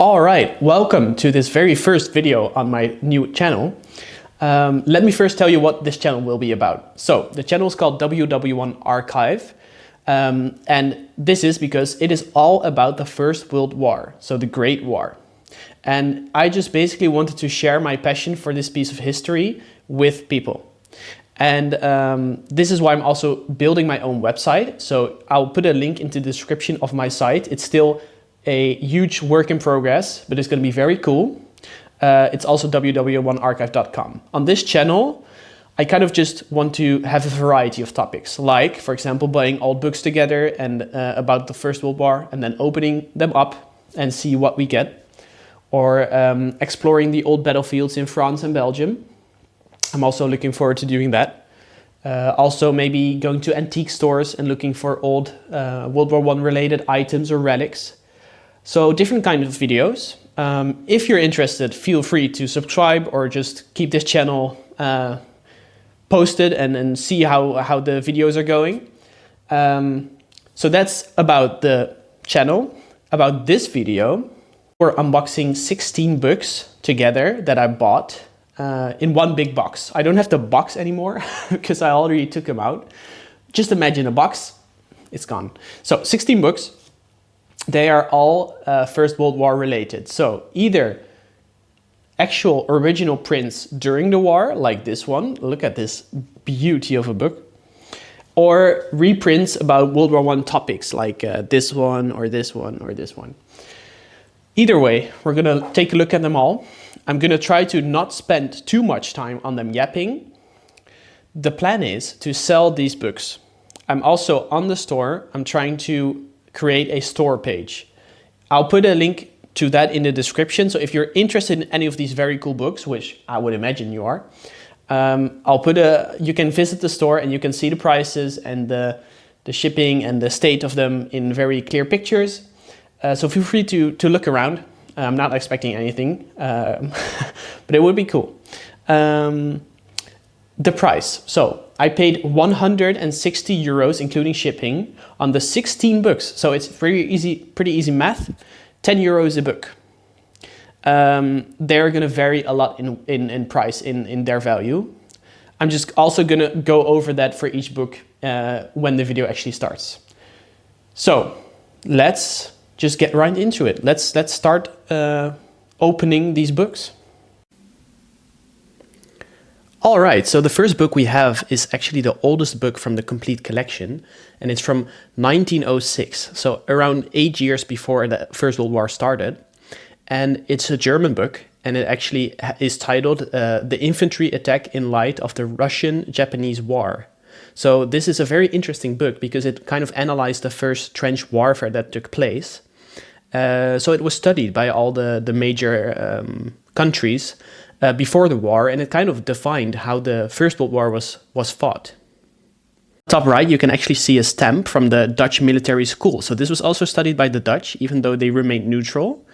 All right, welcome to this very first video on my new channel. Let me first tell you what this channel will be about. So the channel is called WW1 Archive. And this is because it is all about the First World War, so the Great War. And I just basically wanted to share my passion for this piece of history with people. And this is why I'm also building my own website. So I'll put a link into the description of my site. It's still a huge work in progress, but it's going to be very cool. It's also WW1archive.com. On this channel, I kind of just want to have a variety of topics, like, for example, buying old books together and about the First World War, and then opening them up and see what we get, or exploring the old battlefields in France and Belgium. I'm also looking forward to doing that. Also maybe going to antique stores and looking for old World War I related items or relics. So different kinds of videos. If you're interested, feel free to subscribe or just keep this channel posted and see how the videos are going. So that's about the channel. About this video, we're unboxing 16 books together that I bought in one big box. I don't have the box anymore because I already took them out. Just imagine a box, it's gone. So 16 books. They are all First World War related. So either actual original prints during the war, like this one, look at this beauty of a book, or reprints about World War I topics, like this one or this one or this one. Either way, we're gonna take a look at them all. I'm gonna try to not spend too much time on them yapping. The plan is to sell these books. I'm also on the store. I'm trying to create a store page. I'll put a link to that in the description. So if you're interested in any of these very cool books, which I would imagine you are, you can visit the store and you can see the prices and the shipping and the state of them in very clear pictures. So feel free to look around. I'm not expecting anything, but it would be cool. The price. So I paid 160 euros, including shipping, on the 16 books. So it's pretty easy math. 10 euros a book. They're going to vary a lot in price, in their value. I'm just also going to go over that for each book when the video actually starts. So let's just get right into it. Let's start opening these books. All right, so the first book we have is actually the oldest book from the complete collection, and it's from 1906, so around 8 years before the First World War started. And it's a German book, and it actually is titled The Infantry Attack in Light of the Russian-Japanese War. So this is a very interesting book because it kind of analyzed the first trench warfare that took place. So it was studied by all the major countries before the war, and it kind of defined how the First World War was fought. Top right, you can actually see a stamp from the Dutch military school. So this was also studied by the Dutch, even though they remained neutral.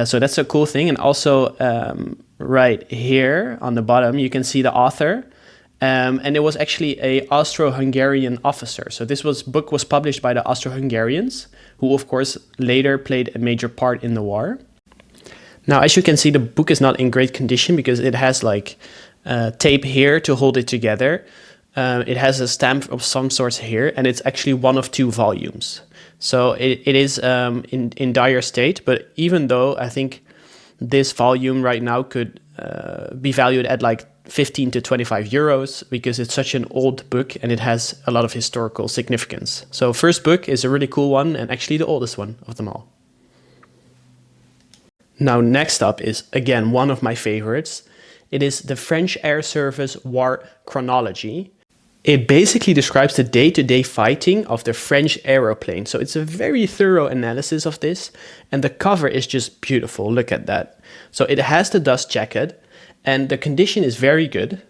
So that's a cool thing. And also right here on the bottom, you can see the author. And it was actually an Austro-Hungarian officer. So this book was published by the Austro-Hungarians, who of course later played a major part in the war. Now, as you can see, the book is not in great condition because it has like tape here to hold it together. It has a stamp of some sorts here, and it's actually one of 2 volumes. So it is in dire state, but even though I think this volume right now could be valued at like 15 to 25 euros because it's such an old book and it has a lot of historical significance. So first book is a really cool one and actually the oldest one of them all. Now, next up is, again, one of my favorites. It is the French Air Service War Chronology. It basically describes the day-to-day fighting of the French aeroplane. So it's a very thorough analysis of this, and the cover is just beautiful. Look at that. So it has the dust jacket, and the condition is very good.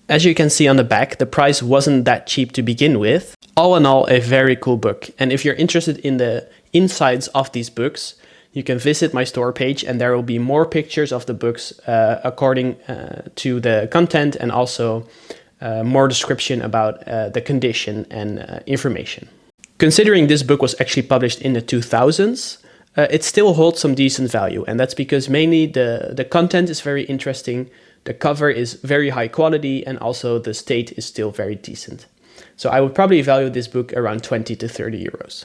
As you can see on the back, the price wasn't that cheap to begin with. All in all, a very cool book. And if you're interested in the insides of these books, you can visit my store page, and there will be more pictures of the books according to the content, and also more description about the condition and information. Considering this book was actually published in the 2000s, it still holds some decent value, and that's because mainly the content is very interesting, the cover is very high quality, and also the state is still very decent. So I would probably value this book around 20 to 30 euros.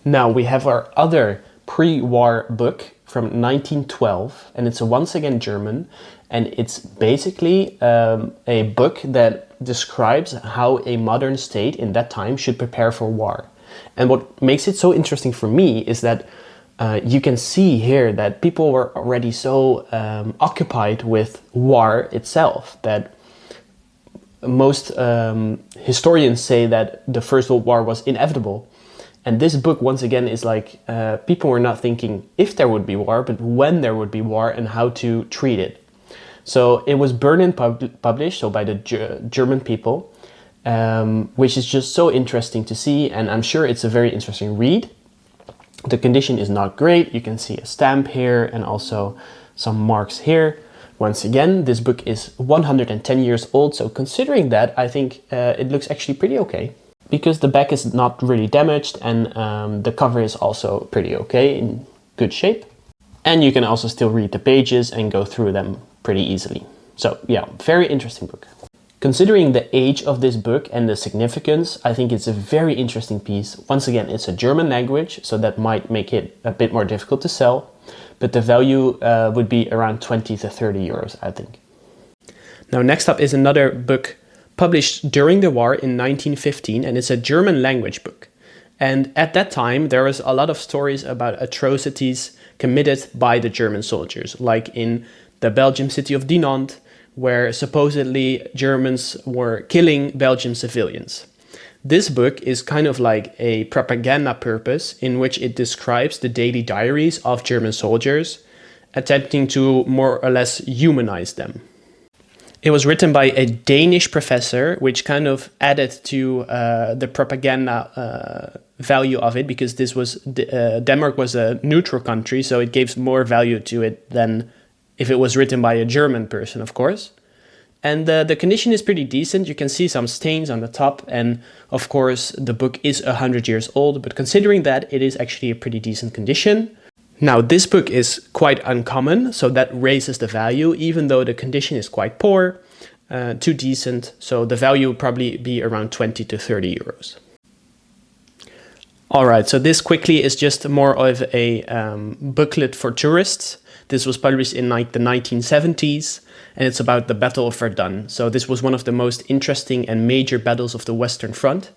Now we have our other pre-war book from 1912, and it's once again German, and it's basically a book that describes how a modern state in that time should prepare for war. And what makes it so interesting for me is that you can see here that people were already so occupied with war itself that most historians say that the First World War was inevitable. And this book, once again, is like people were not thinking if there would be war, but when there would be war and how to treat it. So it was Berlin published, so by the German people, which is just so interesting to see, and I'm sure it's a very interesting read. The condition is not great. You can see a stamp here and also some marks here. Once again, this book is 110 years old, so considering that, I think it looks actually pretty okay. Because the back is not really damaged, and the cover is also pretty okay, in good shape. And you can also still read the pages and go through them pretty easily. So yeah, very interesting book. Considering the age of this book and the significance, I think it's a very interesting piece. Once again, it's a German language, so that might make it a bit more difficult to sell, but the value would be around 20 to 30 euros, I think. Now, next up is another book published during the war in 1915, and it's a German language book. And at that time, there was a lot of stories about atrocities committed by the German soldiers, like in the Belgian city of Dinant, where supposedly Germans were killing Belgian civilians. This book is kind of like a propaganda purpose in which it describes the daily diaries of German soldiers, attempting to more or less humanize them. It was written by a Danish professor, which kind of added to the propaganda value of it, because this was Denmark was a neutral country, so it gave more value to it than if it was written by a German person, of course. And the condition is pretty decent. You can see some stains on the top, and of course the book is 100 years old, but considering that, it is actually a pretty decent condition. Now, this book is quite uncommon, so that raises the value, even though the condition is quite poor, too decent, so the value would probably be around 20 to 30 euros. Alright, so this quickly is just more of a booklet for tourists. This was published in like the 1970s, and it's about the Battle of Verdun. So this was one of the most interesting and major battles of the Western Front.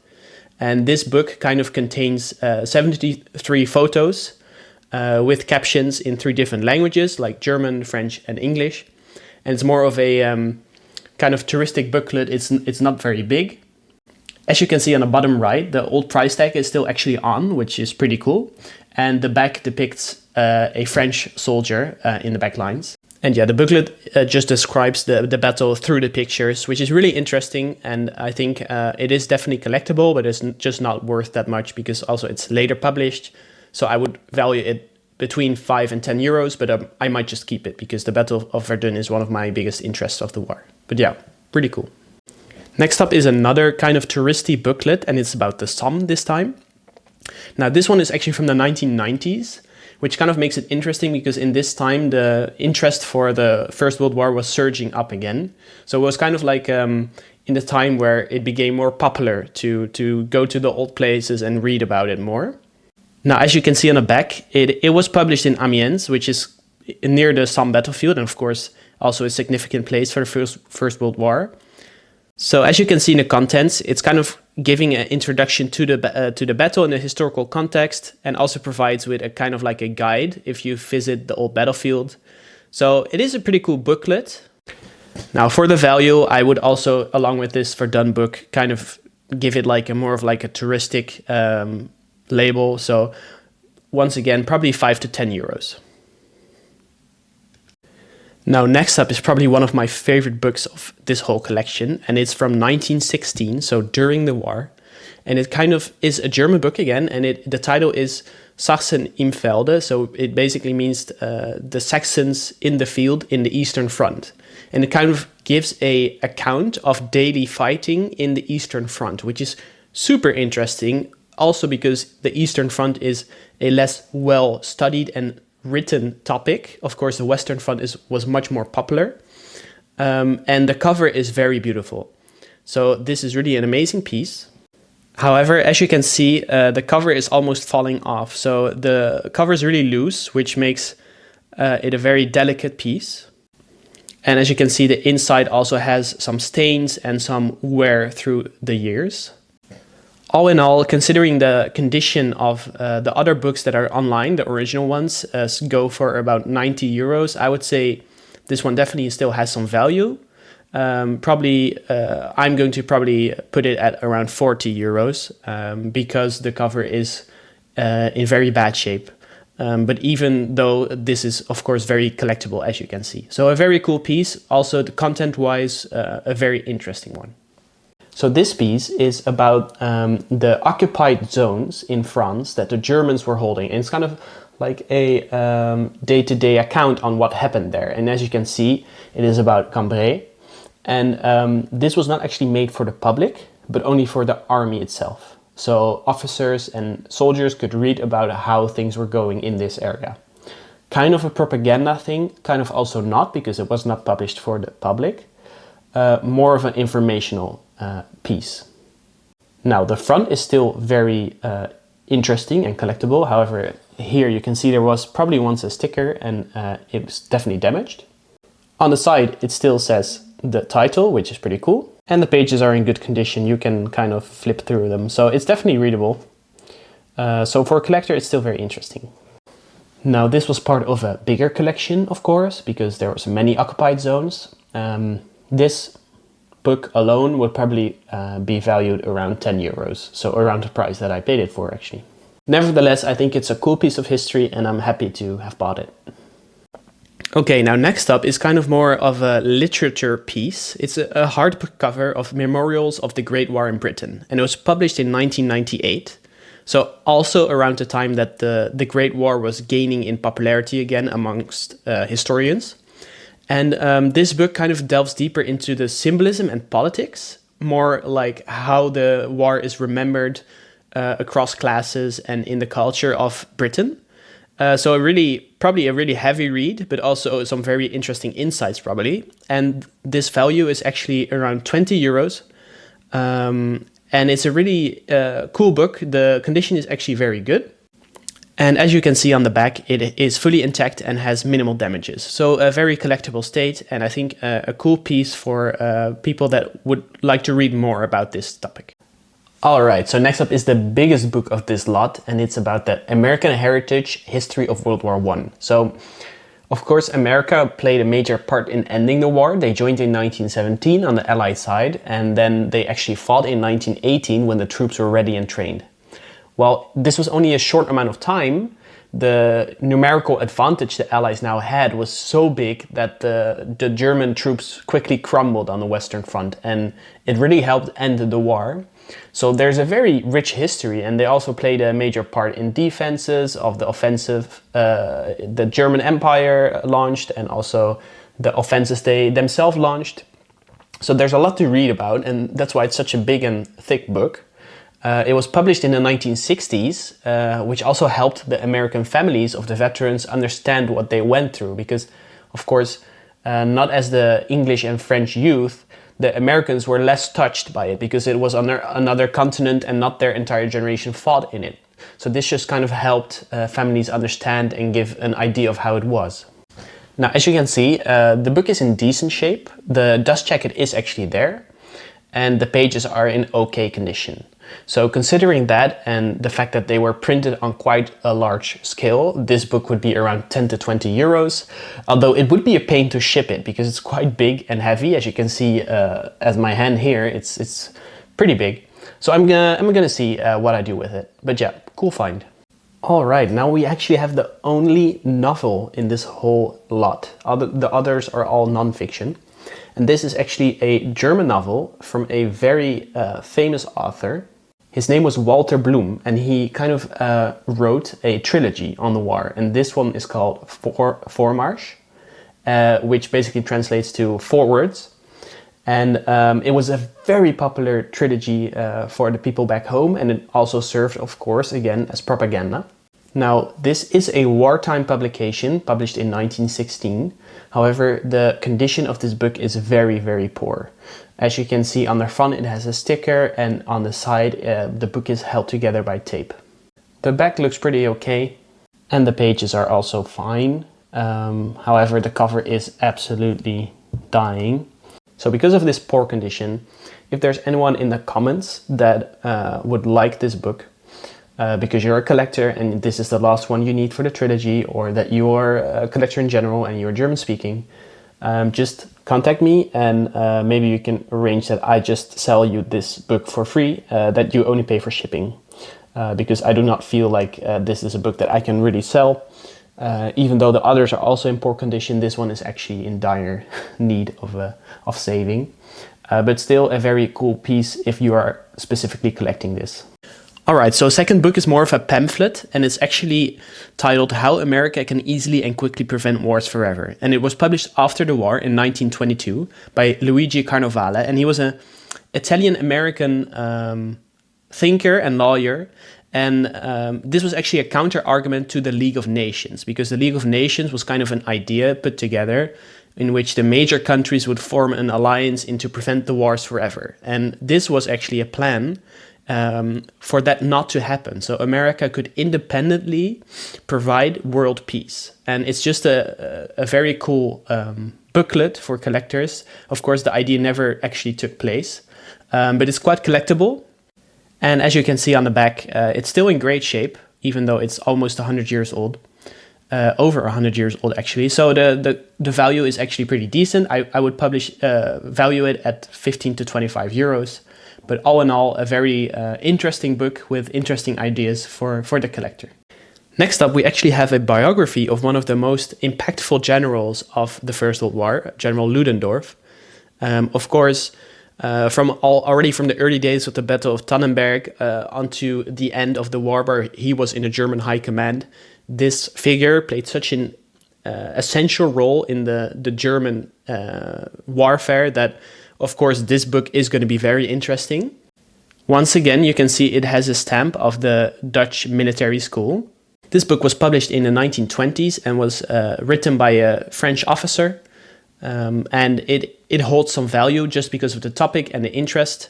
And this book kind of contains 73 photos, with captions in 3 different languages, like German, French, and English. And it's more of a kind of touristic booklet. It's not very big. As you can see on the bottom right, the old price tag is still actually on, which is pretty cool. And the back depicts a French soldier in the back lines. And yeah, the booklet just describes the battle through the pictures, which is really interesting. And I think it is definitely collectible, but it's just not worth that much because also it's later published. So I would value it between 5 and 10 euros, but I might just keep it because the Battle of Verdun is one of my biggest interests of the war. But yeah, pretty cool. Next up is another kind of touristy booklet, and it's about the Somme this time. Now, this one is actually from the 1990s, which kind of makes it interesting because in this time, the interest for the First World War was surging up again. So it was kind of like in the time where it became more popular to go to the old places and read about it more. Now, as you can see on the back, it was published in Amiens, which is near the Somme battlefield, and of course also a significant place for the First World War. So as you can see in the contents, it's kind of giving an introduction to the battle in the historical context, and also provides with a kind of like a guide if you visit the old battlefield. So it is a pretty cool booklet. Now for the value, I would also, along with this Verdun book, kind of give it like a more of like a touristic label. So once again, probably 5 to 10 euros. Now, next up is probably one of my favorite books of this whole collection, and it's from 1916, so during the war. And it kind of is a German book again, and the title is Sachsen im Felde, so it basically means the Saxons in the field in the Eastern Front. And it kind of gives an account of daily fighting in the Eastern Front, which is super interesting, also because the Eastern Front is a less well studied and written topic. Of course, the Western Front was much more popular, and the cover is very beautiful. So this is really an amazing piece. However, as you can see, the cover is almost falling off. So the cover is really loose, which makes it a very delicate piece. And as you can see, the inside also has some stains and some wear through the years. All in all, considering the condition of the other books that are online, the original ones go for about 90 euros. I would say this one definitely still has some value. I'm going to probably put it at around 40 euros because the cover is in very bad shape. But even though this is, of course, very collectible, as you can see. So a very cool piece, also the content-wise, a very interesting one. So this piece is about the occupied zones in France that the Germans were holding. And it's kind of like a day-to-day account on what happened there. And as you can see, it is about Cambrai. And this was not actually made for the public, but only for the army itself. So officers and soldiers could read about how things were going in this area. Kind of a propaganda thing, kind of also not, because it was not published for the public. More of an informational piece. Now, the front is still very interesting and collectible. However, here you can see there was probably once a sticker and it was definitely damaged. On the side, it still says the title, which is pretty cool. And the pages are in good condition. You can kind of flip through them. So it's definitely readable. So for a collector, it's still very interesting. Now, this was part of a bigger collection, of course, because there was many occupied zones. This book alone would probably be valued around 10 euros. So around the price that I paid it for, actually. Nevertheless, I think it's a cool piece of history and I'm happy to have bought it. Okay, now next up is kind of more of a literature piece. It's a hardcover of Memorials of the Great War in Britain, and it was published in 1998. So also around the time that the Great War was gaining in popularity again amongst historians. And this book kind of delves deeper into the symbolism and politics, more like how the war is remembered across classes and in the culture of Britain. So probably a really heavy read, but also some very interesting insights probably. And this value is actually around 20 euros. And it's a really cool book. The condition is actually very good. And as you can see on the back, it is fully intact and has minimal damages. So a very collectible state, and I think a cool piece for people that would like to read more about this topic. Alright, so next up is the biggest book of this lot, and it's about the American Heritage History of World War I. So, of course, America played a major part in ending the war. They joined in 1917 on the Allied side, and then they actually fought in 1918 when the troops were ready and trained. Well, this was only a short amount of time. The numerical advantage the Allies now had was so big that the German troops quickly crumbled on the Western Front, and it really helped end the war. So there's a very rich history, and they also played a major part in defenses of the offensive the German Empire launched, and also the offenses they themselves launched. So there's a lot to read about, and that's why it's such a big and thick book. It was published in the 1960s, which also helped the American families of the veterans understand what they went through, because, of course, not as the English and French youth, the Americans were less touched by it because it was on another continent and not their entire generation fought in it. So this just kind of helped families understand and give an idea of how it was. Now, as you can see, the book is in decent shape. The dust jacket is actually there, and the pages are in okay condition. So considering that and the fact that they were printed on quite a large scale, this book would be around 10 to 20 euros, although it would be a pain to ship it because it's quite big and heavy. As you can see, as my hand here, it's pretty big. So I'm gonna see what I do with it. But yeah, cool find. All right, now we actually have the only novel in this whole lot. The others are all non-fiction. And this is actually a German novel from a very famous author. His name was Walter Bloom, and he kind of wrote a trilogy on the war. And this one is called Vormarsch, which basically translates to forwards. And it was a very popular trilogy for the people back home, and it also served, of course, again as propaganda. Now, this is a wartime publication published in 1916. However, the condition of this book is very, very poor. As you can see on the front, it has a sticker, and on the side, the book is held together by tape. The back looks pretty okay, and the pages are also fine. However, the cover is absolutely dying. So because of this poor condition, if there's anyone in the comments that would like this book, because you're a collector and this is the last one you need for the trilogy, or that you're a collector in general and you're German speaking, just contact me, and maybe you can arrange that I just sell you this book for free, that you only pay for shipping. Because I do not feel like this is a book that I can really sell. Even though the others are also in poor condition, this one is actually in dire need of saving. But still a very cool piece if you are specifically collecting this. Alright, so second book is more of a pamphlet, and it's actually titled How America Can Easily and Quickly Prevent Wars Forever. And it was published after the war in 1922 by Luigi Carnovale, and he was an Italian-American thinker and lawyer. And this was actually a counter-argument to the League of Nations, because the League of Nations was kind of an idea put together in which the major countries would form an alliance to prevent the wars forever. And this was actually a plan for that not to happen. So America could independently provide world peace. And it's just a very cool booklet for collectors. Of course, the idea never actually took place, but it's quite collectible. And as you can see on the back, it's still in great shape, even though it's almost 100 years old. Over 100 years old, actually. So the value is actually pretty decent. I would value it at 15 to 25 euros. But all in all, a very interesting book with interesting ideas for the collector. Next up, we actually have a biography of one of the most impactful generals of the First World War, General Ludendorff. Of course, already from the early days of the Battle of Tannenberg onto the end of the war, where he was in the German high command, this figure played such an essential role in the German warfare that, of course, this book is going to be very interesting. Once again, you can see it has a stamp of the Dutch military school. This book was published in the 1920s and was written by a French officer. And it holds some value just because of the topic and the interest,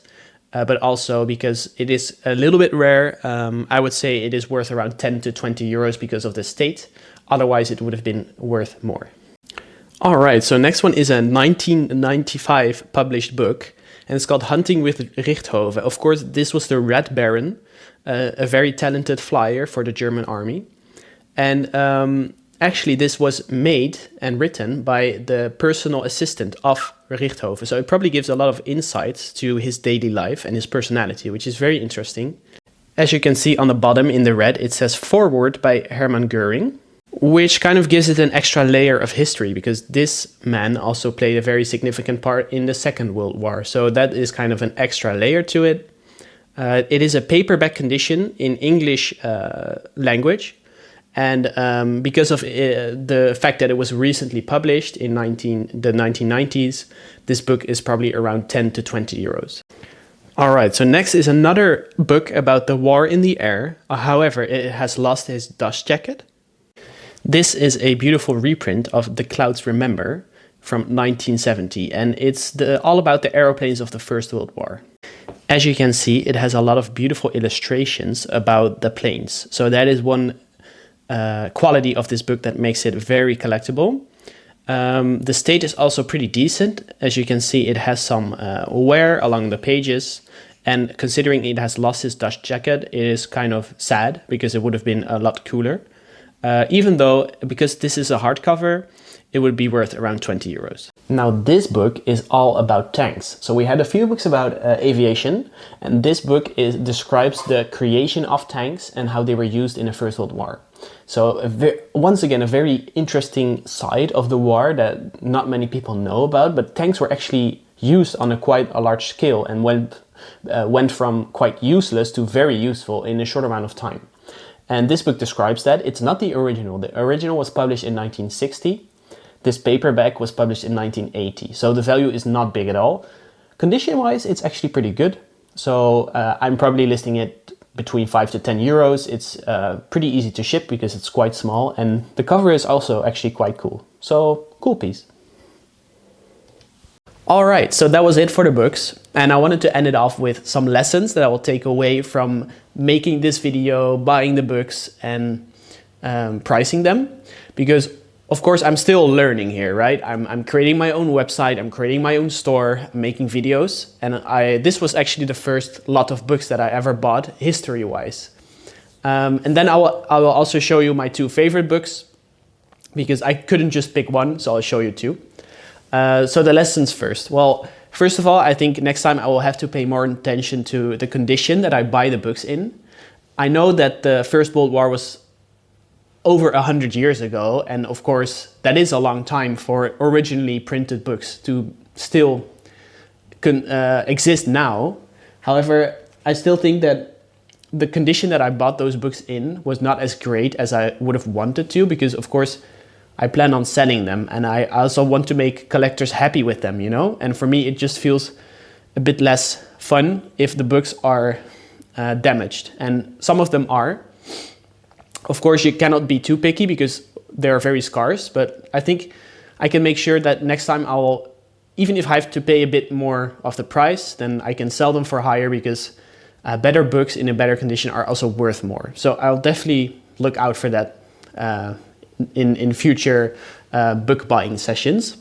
but also because it is a little bit rare. I would say it is worth around 10 to 20 euros because of the state. Otherwise, it would have been worth more. All right, so next one is a 1995 published book, and it's called Hunting with Richthofen. Of course, this was the Red Baron, a very talented flyer for the German army. And actually, this was made and written by the personal assistant of Richthofen. So it probably gives a lot of insights to his daily life and his personality, which is very interesting. As you can see on the bottom in the red, it says Forward by Hermann Göring, which kind of gives it an extra layer of history, because this man also played a very significant part in the Second World War. So that is kind of an extra layer to it. It is a paperback condition in English language. And because of the fact that it was recently published in the 1990s, this book is probably around 10 to 20 euros. All right, so next is another book about the war in the air. However, it has lost its dust jacket. This is a beautiful reprint of The Clouds Remember from 1970, and it's all about the aeroplanes of the First World War. As you can see, it has a lot of beautiful illustrations about the planes. So that is one quality of this book that makes it very collectible. The state is also pretty decent. As you can see, it has some wear along the pages, and considering it has lost its dust jacket, it is kind of sad because it would have been a lot cooler. Even though, because this is a hardcover, it would be worth around 20 euros. Now this book is all about tanks. So we had a few books about aviation, and this book describes the creation of tanks and how they were used in the First World War. So once again, a very interesting side of the war that not many people know about, but tanks were actually used on quite a large scale and went from quite useless to very useful in a short amount of time. And this book describes that. It's not the original. The original was published in 1960. This paperback was published in 1980. So the value is not big at all. Condition-wise, it's actually pretty good. So I'm probably listing it between 5 to 10 euros. It's pretty easy to ship because it's quite small, and the cover is also actually quite cool. So, cool piece. Alright, so that was it for the books, and I wanted to end it off with some lessons that I will take away from making this video, buying the books, and pricing them. Because of course I'm still learning here, right? I'm creating my own website, I'm creating my own store, I'm making videos, and this was actually the first lot of books that I ever bought history-wise. And then I will also show you my 2 favorite books, because I couldn't just pick one, so I'll show you 2. So the lessons first. Well, first of all, I think next time I will have to pay more attention to the condition that I buy the books in. I know that the First World War was over 100 years ago, and of course that is a long time for originally printed books to still exist now. However, I still think that the condition that I bought those books in was not as great as I would have wanted to, because of course I plan on selling them, and I also want to make collectors happy with them, you know? And for me, it just feels a bit less fun if the books are damaged, and some of them are. Of course, you cannot be too picky because they're very scarce, but I think I can make sure that next time even if I have to pay a bit more of the price, then I can sell them for higher, because better books in a better condition are also worth more. So I'll definitely look out for that in future book buying sessions.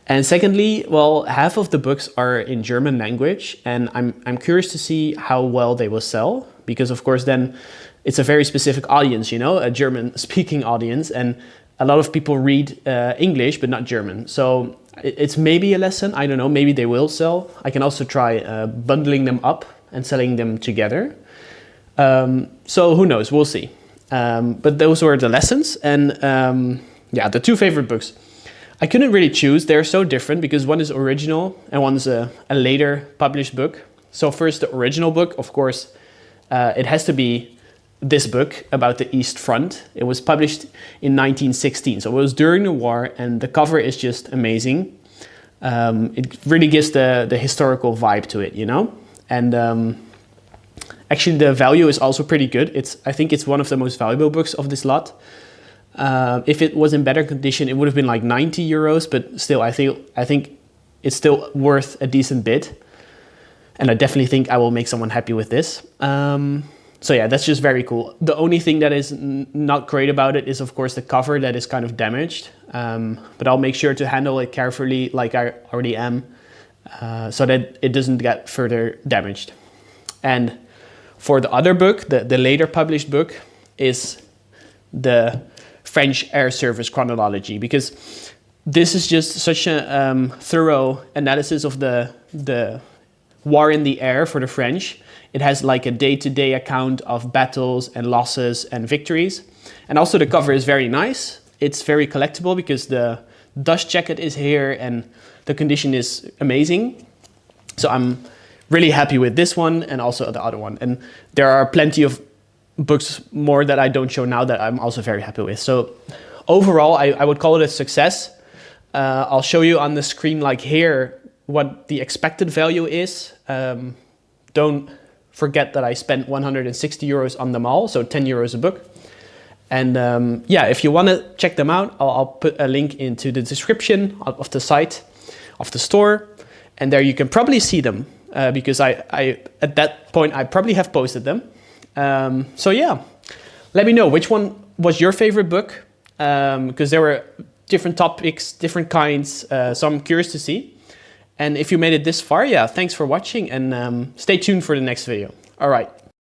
And secondly, well, half of the books are in German language, and I'm curious to see how well they will sell, because of course then it's a very specific audience, you know, a German speaking audience, and a lot of people read English but not German. So it's maybe a lesson, I don't know, maybe they will sell. I can also try bundling them up and selling them together. So who knows, we'll see. But those were the lessons, and yeah, the 2 favorite books. I couldn't really choose, they're so different, because one is original and one's a later published book. So first, the original book, of course, it has to be this book about the East Front. It was published in 1916, so it was during the war, and the cover is just amazing. It really gives the historical vibe to it, you know? And actually the value is also pretty good. I think it's one of the most valuable books of this lot. If it was in better condition, it would have been like 90 euros, but still I think it's still worth a decent bit. And I definitely think I will make someone happy with this. So yeah, that's just very cool. The only thing that is not great about it is of course the cover that is kind of damaged. But I'll make sure to handle it carefully like I already am, so that it doesn't get further damaged. And for the other book, the later published book, is the French Air Service chronology, because this is just such a thorough analysis of the war in the air for the French. It has like a day-to-day account of battles and losses and victories. And also the cover is very nice. It's very collectible because the dust jacket is here and the condition is amazing. So I'm really happy with this one and also the other one. And there are plenty of books more that I don't show now that I'm also very happy with. So overall, I would call it a success. I'll show you on the screen like here what the expected value is. Don't forget that I spent 160 euros on them all, so 10 euros a book. And yeah, if you want to check them out, I'll put a link into the description of the site, of the store. And there you can probably see them because I at that point, I probably have posted them. So yeah, let me know which one was your favorite book, because there were different topics, different kinds, so I'm curious to see. And if you made it this far, yeah, thanks for watching and stay tuned for the next video. All right.